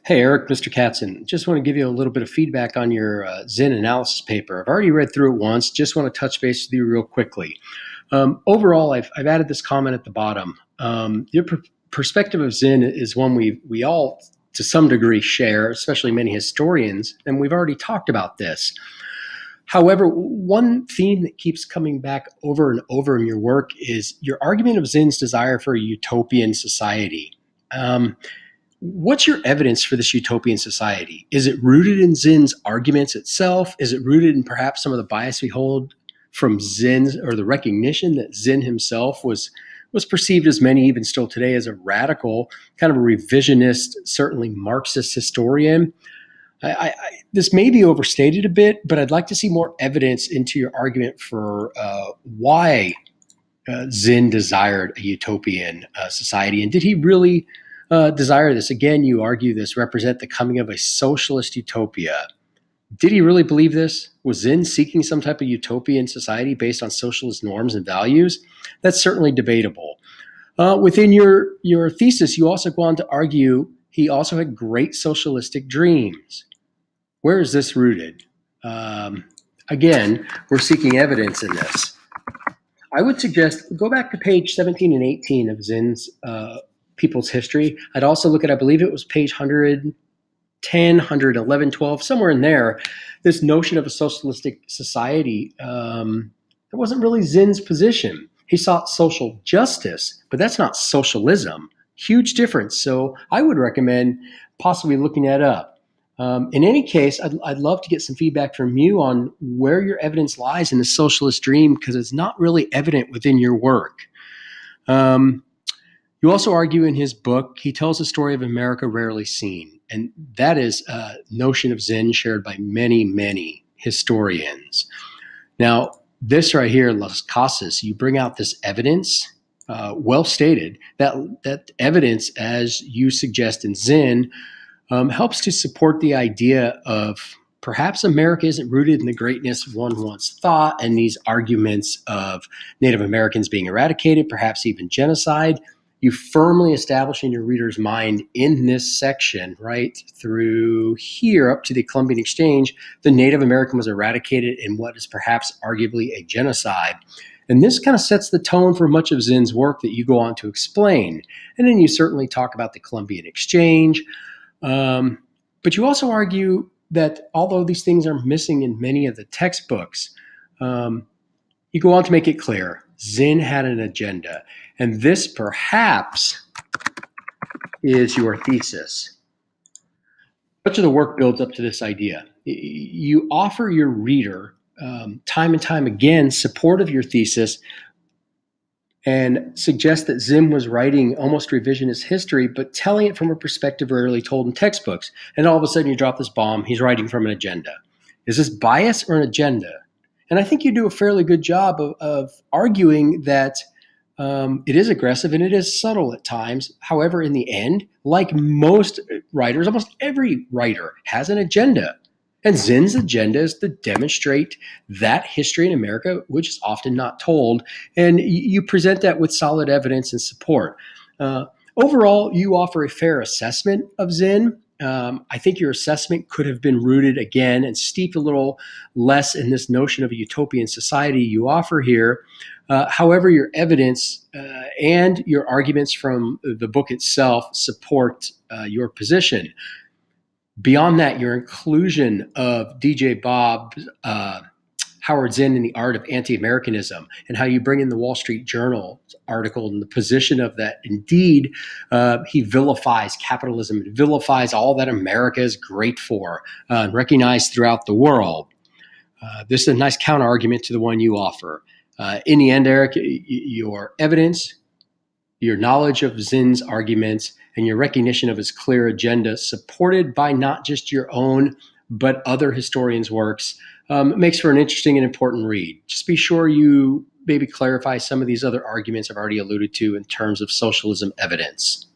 Hey, Eric, Mr. Katzen. Just want to give you a little bit of feedback on your Zen analysis paper. I've already read through it once. Just want to touch base with you real quickly. Overall, I've added this comment at the bottom. Your perspective of Zen is one we all, to some degree, share, especially many historians, and we've already talked about this. However, one theme that keeps coming back over and over in your work is your argument of Zen's desire for a utopian society. What's your evidence for this utopian society? Is it rooted in Zen's arguments itself? Is it rooted in perhaps some of the bias we hold from Zen's, or the recognition that Zen himself was perceived as many even still today as a radical, kind of a revisionist, certainly Marxist historian? This may be overstated a bit, but I'd like to see more evidence into your argument for why Zen desired a utopian society, and did he really desire this? Again, you argue this represent the coming of a socialist utopia. Did he really believe this? Was Zen seeking some type of utopian society based on socialist norms and values? That's certainly debatable. Within your thesis, you also go on to argue he also had great socialistic dreams. Where is this rooted? Again, we're seeking evidence in this. I would suggest go back to page 17 and 18 of Zen's People's History. I'd also look at, I believe it was page 110, 111, 12, somewhere in there, this notion of a socialistic society. That wasn't really Zen's position. He sought social justice, but that's not socialism. Huge difference. So I would recommend possibly looking that up. In any case, I'd love to get some feedback from you on where your evidence lies in the socialist dream, because it's not really evident within your work. You also argue in his book, he tells a story of America rarely seen. And that is a notion of Zen shared by many, many historians. Now, this right here, Las Casas, you bring out this evidence, well stated, that evidence, as you suggest in Zen, helps to support the idea of perhaps America isn't rooted in the greatness one once thought, and these arguments of Native Americans being eradicated, perhaps even genocide. You firmly establish in your reader's mind in this section, right through here up to the Columbian Exchange, the Native American was eradicated in what is perhaps arguably a genocide. And this kind of sets the tone for much of Zen's work that you go on to explain. And then you certainly talk about the Columbian Exchange. But you also argue that although these things are missing in many of the textbooks, you go on to make it clear Zen had an agenda. And this perhaps is your thesis. Much of the work builds up to this idea. You offer your reader time and time again support of your thesis and suggest that Zen was writing almost revisionist history, but telling it from a perspective rarely told in textbooks. And all of a sudden you drop this bomb, he's writing from an agenda. Is this bias or an agenda? And I think you do a fairly good job of arguing that it is aggressive and it is subtle at times. However, in the end, like most writers, almost every writer has an agenda. And Zen's agenda is to demonstrate that history in America, which is often not told. And you present that with solid evidence and support. Overall, you offer a fair assessment of Zen. I think your assessment could have been rooted again and steeped a little less in this notion of a utopian society you offer here. However, your evidence and your arguments from the book itself support your position. Beyond that, your inclusion of DJ Bob's Howard Zinn and the Art of Anti-Americanism, and how you bring in the Wall Street Journal article and the position of that. Indeed, he vilifies capitalism, and vilifies all that America is great for and recognized throughout the world. This is a nice counter argument to the one you offer. In the end, Eric, your evidence, your knowledge of Zinn's arguments, and your recognition of his clear agenda, supported by not just your own, but other historians' works, makes for an interesting and important read. Just be sure you maybe clarify some of these other arguments I've already alluded to in terms of socialism evidence.